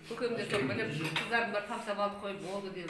Көкемде сол біліп қыздарым бар тамсап алып қойып болды деді.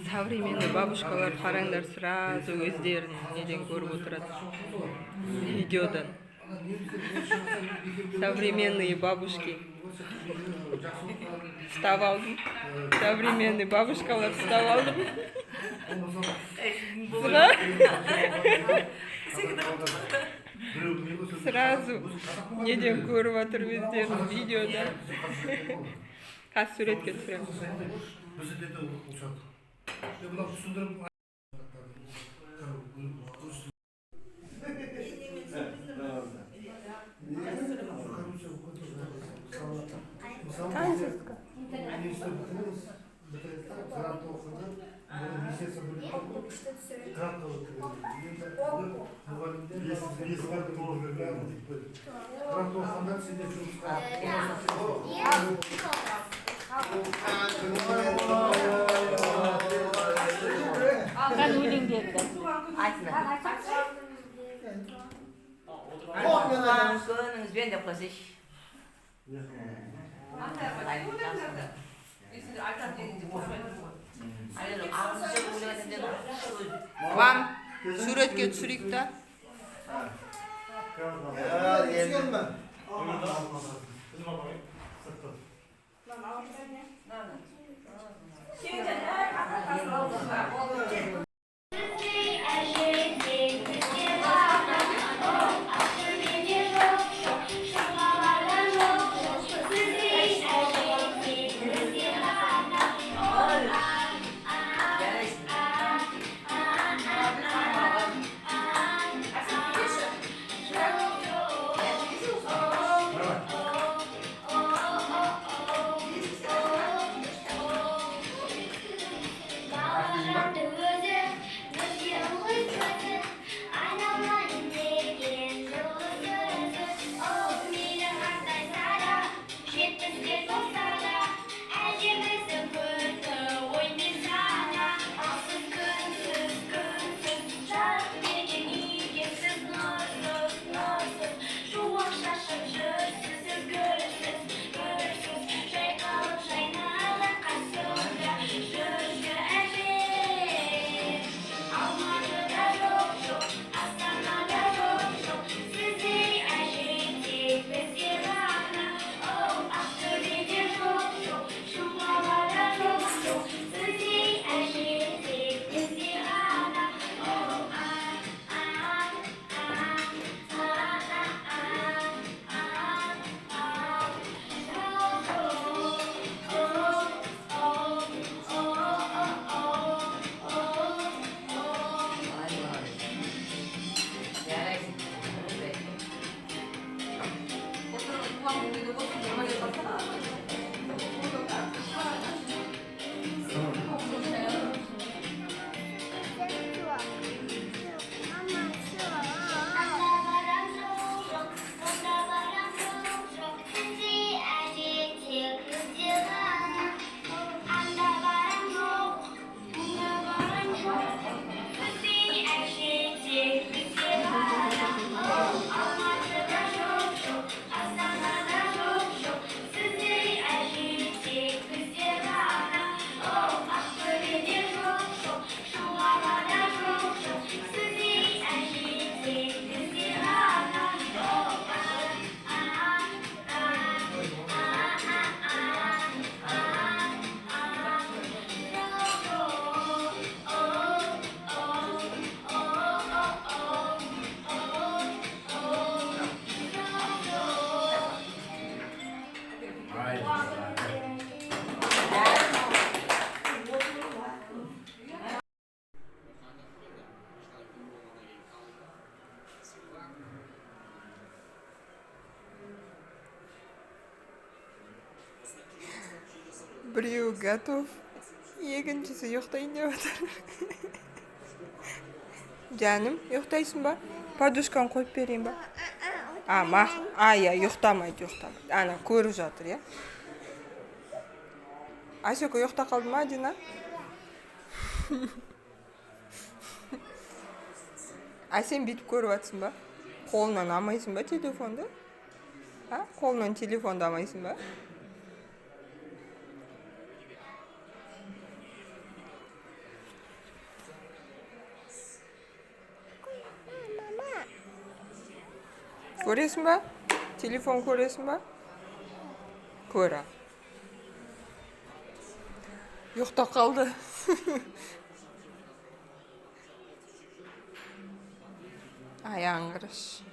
Современный бабушкалар қараңдар, сразу өздерін неден көріп отырады, видеодан. Современные бабушки. Встав алдым. Современный бабушкалар встав алдым. Сразу неден көріп отыр өздерін видеодан. Қазір суретке түсіремін. Ben өлеңдерді айтыңыз. Көңіліңізбен деп қойсайшы. Вам суретке түсірейік та. Біреуі готов. Екіншісі ұйықтайын деп отыр. Жаным, ұйықтайсың ба? Подушканы қойып берейін ба? Иә, ұйықтамайды. Ана, көріп жатыр, иә? Асека ұйықта қалды ма, Дина? Сен бүйтіп көріп жатсың ба? Қолынан алмайсың ба телефонды? Қолынан телефонды алмайсың ба? Көресің ба? Телефон көресің ба? Көре. Ұйықта қалды. Аңғырыш.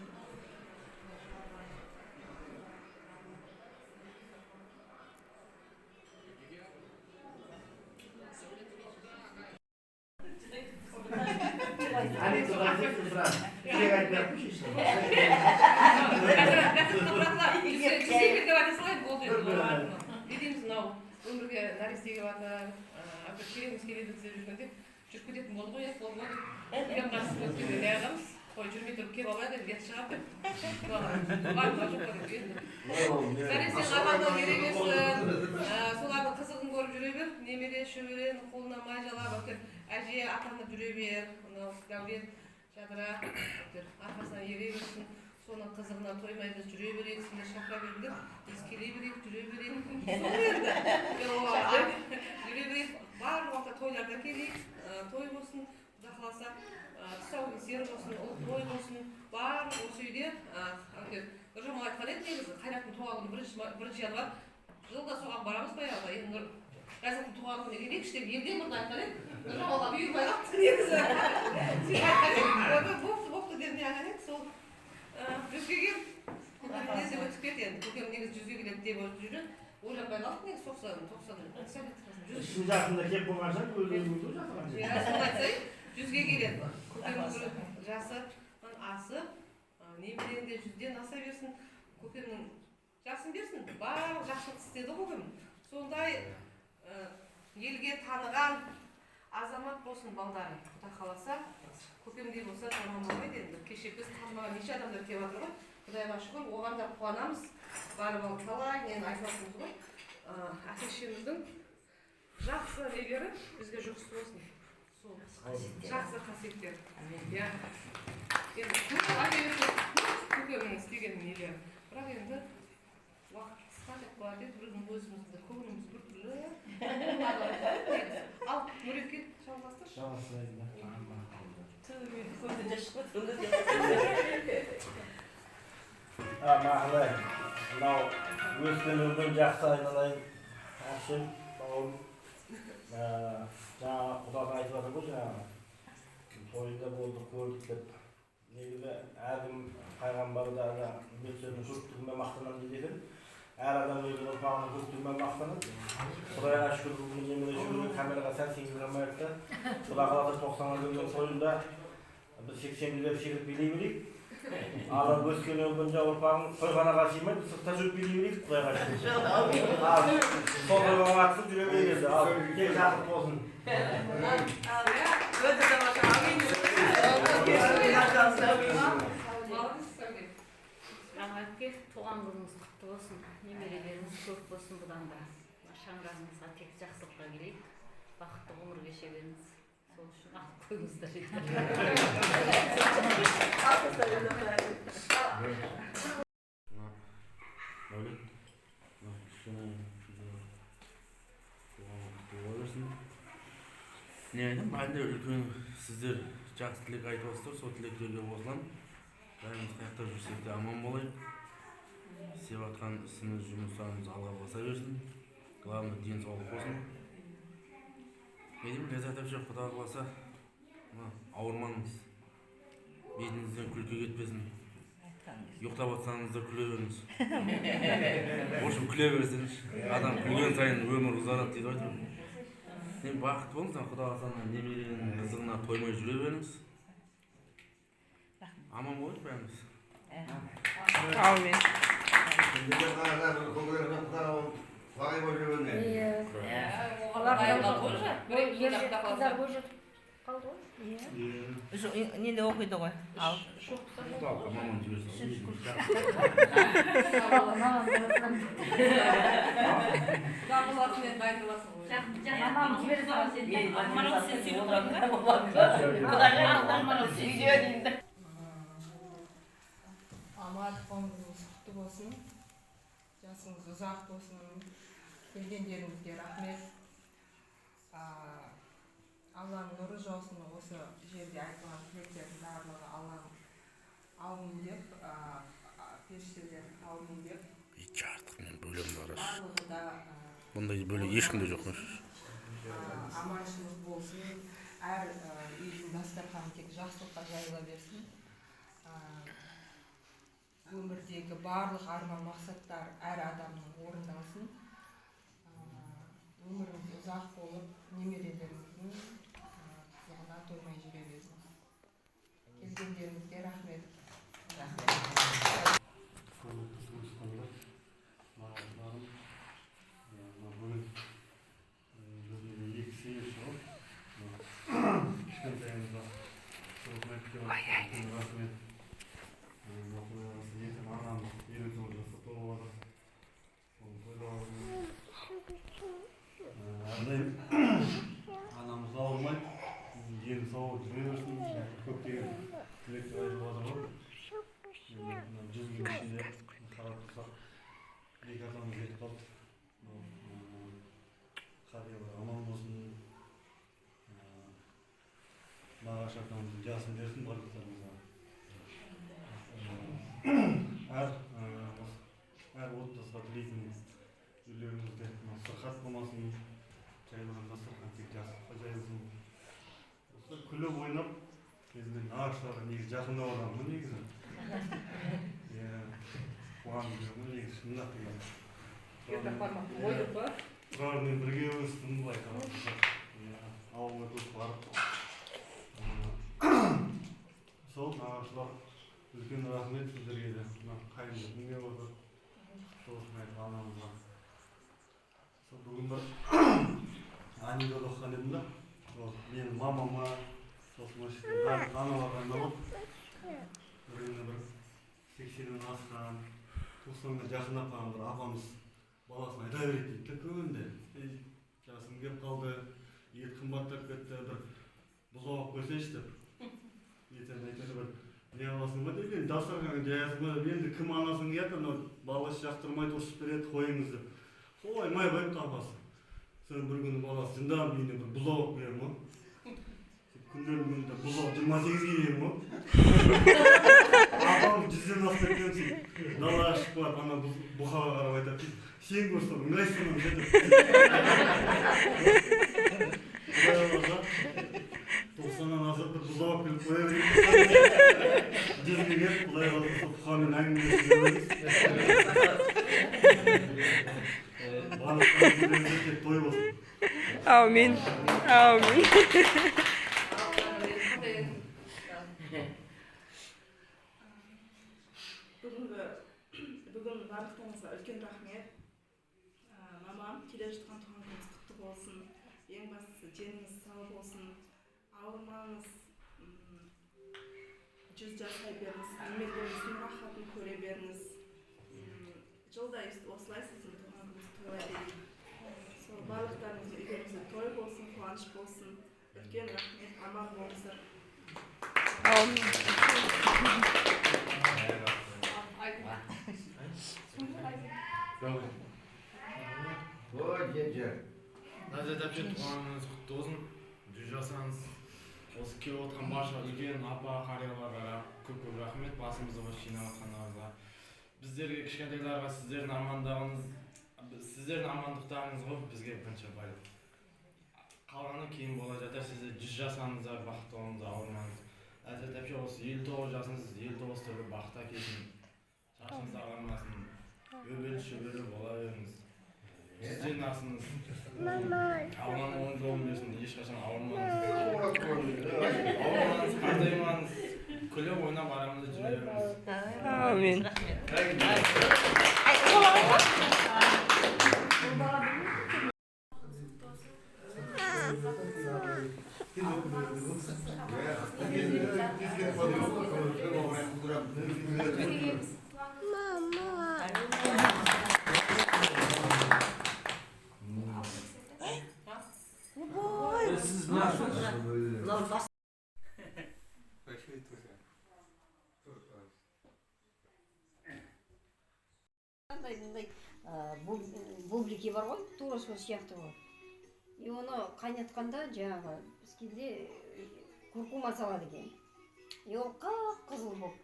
Dediğimiz nav, ömürge naristege batar, keremiz keledi düzеп жүргенде жүріп кететін болды ғой, болды. Үйден қарсы өткенде не қыламыз? Қой жүрмей тұрып кеп алайық деп бет шығарып деп. Барма жоқ па деп енді. Нарестен қалғанда ере берсін, солардың қызығын көріп жүре бер, немере шөберен қолына май жалап, әже атанып жүре бер, дәулет жадыра, арқасынан ере берсін. Соның қызығына тоймай біз жүре берейік, сендер шақыра беріңдер, біз келе берейік, жүре берейік. Сол енді. Жүре берейік, барлық уақытта тойларда келейік, той болсын, Құда қаласа, тұсаукесер болсын, ұлық той болсын, барлық осы үйде, Нұржан айтқан еді негізі, Қайраттың туған күні бірінші январ, жылда соған барамыз баяғыда, енді Ләззаттың туған күніне келейікші деп елден бұрын айтқан еді, Нұржан олар бұйырмай қалыпты негізі. Сен айтқан еді, бопты деп не айтқан еді, сол жүзге кел, көкемде өтіп кет енді, көкем негізі жүзге келеді деп жүрген, ойланбай қалдық негізі 90 Шын жақында кеп болған жақ, өзіңізді жатырған жер. Соны айтсай, жүзге келеді. Көкемнің жасы асып, немерен де 100-ден аса берсін, көкемнің жасын берсін, барлық жақсылық істеді көкем. Сондай елге таныған азамат болсын балдары, Құда қаласа, көкемдей болса танымам болмайды енді. Кеше біз танымаған неше адамдар келіп жатыр ғой. Құдайға шүкір, оған да қуанамыз. Барып алып талай нені айтыватырмыз ғой. Әке-шешеміздің жақсы нелері бізге жұғысты болсын. Сол жақсы қасиеттер. Иә. Енді көкемнің істеген нелері. Бірақ енді уақыт қысқа деп болады еді, біздің өзімізді көңіліміз біртүрлі. Ал Нұреке жалғастыршы. Жалғастырайын. Мағылай, мынау өскен өмірін жақсы айналайын. Әшім, бауырым. Жаңа Құдадан айтып жатыр ғой жаңағы. Тойында болдық, көрдік деп. Негізі әркім пайғамбарда өздерінің көптігімен мақтанады дейді екен. Әр адам өзінің ұрпағының көптігімен мақтанады. Құдайға шүкір бүгін немере шөбере камераға сәл сеңдіре алмайық та. Құда қаласа 90-ға келген тойында біз 80-лер шегіп билей берейік. Адам өскен өмірінде ұрпағын тойханаға сыймайды, сыртта жүріп билей берейік Құдайға шүкір. Сол тойға қатысып жүре береді. Ал тек жақсы болсын. Жаңағы туған күніңіз құтты болсын, немерелеріңіз көп болсын, бұдан да шаңырағыңызға тек жақсылыққа келейік, бақытты ғұмыр кеше беріңіз. Сол үшін алып қойыңыздар. Не айтам, әлде үлкен сіздер жақсы тілек айтып отырсыздар, сол тілектерге қосыламын. Бәріміз қаяқта жүрсек те аман болайық. Істеп жатқан ісіміз, жұмыстарымыз алға баса берсін. Главное, денсаулық болсын. Не деймін, Ләззат әпше, Құда қаласа, ауырмаңыз. Бетіңізден күлкі кетпесін. Ұйықтап жатсаңыз да күле беріңіз. В общем, күле берсеңіз. Адам күлген сайын өмір ұзарады дейді ғой. Сен бақытты болыңыз, Құда қаласа немеренің қызығына тоймай жүре беріңіз. Аман болайық бәріміз. Amin. Vay böyle. Iya. Оған дайындалып уже. Біреу жақта Қыздар қалса. бойжетіп қалды ғой. Иә. неде оқиды ғой ал Мамам жіберсін. Дағыласын енді дайындаласың ғой. Мамам жібере амандығыңыз құтты болсын, жасыңыз ұзақ болсын, келгендеріңізге рахмет. Алланың нұры жаусын, осы жерде айтылған тілектердің барлығы Алланың аумин деп, періштелер аумин деп. Артық мен бөлем бар. Барлығы да Бұндай бөле ешкімде жоқ. аманшылық болсын, әр үйдің дастарханы тек жақсылыққа жайыла берсін. Өмірдегі барлық арман мақсаттар әр адамның орындалсын. Өміріңіз ұзақ болып, немерелеріңіздің қызығына тоймай жүре берсін. Келгендеріңізге рахмет. Anamız ağırmay, yeni sağ oturuyorsun, köpeğe dilekler ayırıp adamı. 100 gün içinde karatırsak, bir adamı getip kaldı. Karıyalar aman olsun, Mağaş atamızın casını versin barıklarımıza. Her ottasıda dileйтін үйлеріңізде сырқат болмасын, жайылған дастархан тек жақсылыққа жайылсын. Осы күліп ойнап, кезінде нағашыларға негізі жақындап адамын ғой негізі. Қуанып жүрмін негізі шындап деген. Тұрармен бірге өстім былай қарап. Ауылға көп барып. Сол нағашылар үлкен рахмет сіздерге де. Қайынды күнге отыр. Сосын айтып анамызға. Бүгін бір анекдот оқыған едім да. Менің мамама, сосын аналарға арналып, бір 80-ден асқан, 90-ға жақындап қалған бір апамыз баласына айта береді дейді көбінде. Жасым кеп қалды, ет қымбаттап кетті, бір бұзау алып қойсайшы деп. Ертең айтады бір не аласың ба деп, енді дастарханға жаясың ба деп, енді кім анасың ет, баласы жақтырмайды, ұрсып береді, қойыңыз деп. Солай май байып қалпасы. Sen bir gün balası zindam yine bir buzağı koyayım mı? Күндердің күнінде бұзау 28 келген ғой. Апам жүзден асып кеткен сөйтіп далаға шығып барып ана бұқаға қарап айтады дейді, сен көрсең ыңғайсың деп. Құдай қаласа 90-нан асып бір бұзау алып келіп қоя берейін. Жүзге келіп құдай қаласа бұқамен әңгімелесіп жүрміз. Барлықтарың күндеріңізде тек той болсын. Amin. Amin. Бүгін барлықтарыңызға үлкен рахмет. Мамам, келе жатқан туған күніңіз құтты болсын. Ең бастысы деніңіз сау болсын. Ауырмаңыз, 100 жасай беріңіз, немерелеріңіздің рахатын көре беріңіз. Жылда осылай сіздің туған күніңіз тойлай берейік. Сол барлықтарыңыздың үйлеріңізде той болсын, қуаныш болсын. Үлкен рахмет, аман болыңыздар. Amin. Ой, gece. Назет әпше туғаныңыз құтты болсын. 100 жасаңыз. Осы келіп отырған барша үлкен апа қарияларға көп-көп рахмет. Басымызды қосып жинап отқандарыңызға. Біздерге кішкентайларға сіздердің амандықтарыңыз ғой бізге бірінші байлық. Қалғаны кейін бола жатар. Сіздер 100 жасаңыздар, бақытты болыңыз, ауырмаңыз. Назет әпше осы 59 жасыңыз, 59 түрлі бақытта келсін. Шашыңыз ағармасын. Өбелі-шөбелі бола беріңіз. Сізден асыңыз. Алланың оң жолын берсін, ешқашан ауырмаңыз. Ауырмаңыз, қартаймаңыз. Күліп ойнап арамызда жүре беріңіз. Amin. Siz nasıl? мындай бублики бар ғой, тура сол сияқты ғой. И оны қайнатканда жаңағы біз кейде куркума салады екен. И ол қып-қызыл болып.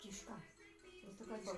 Кишка.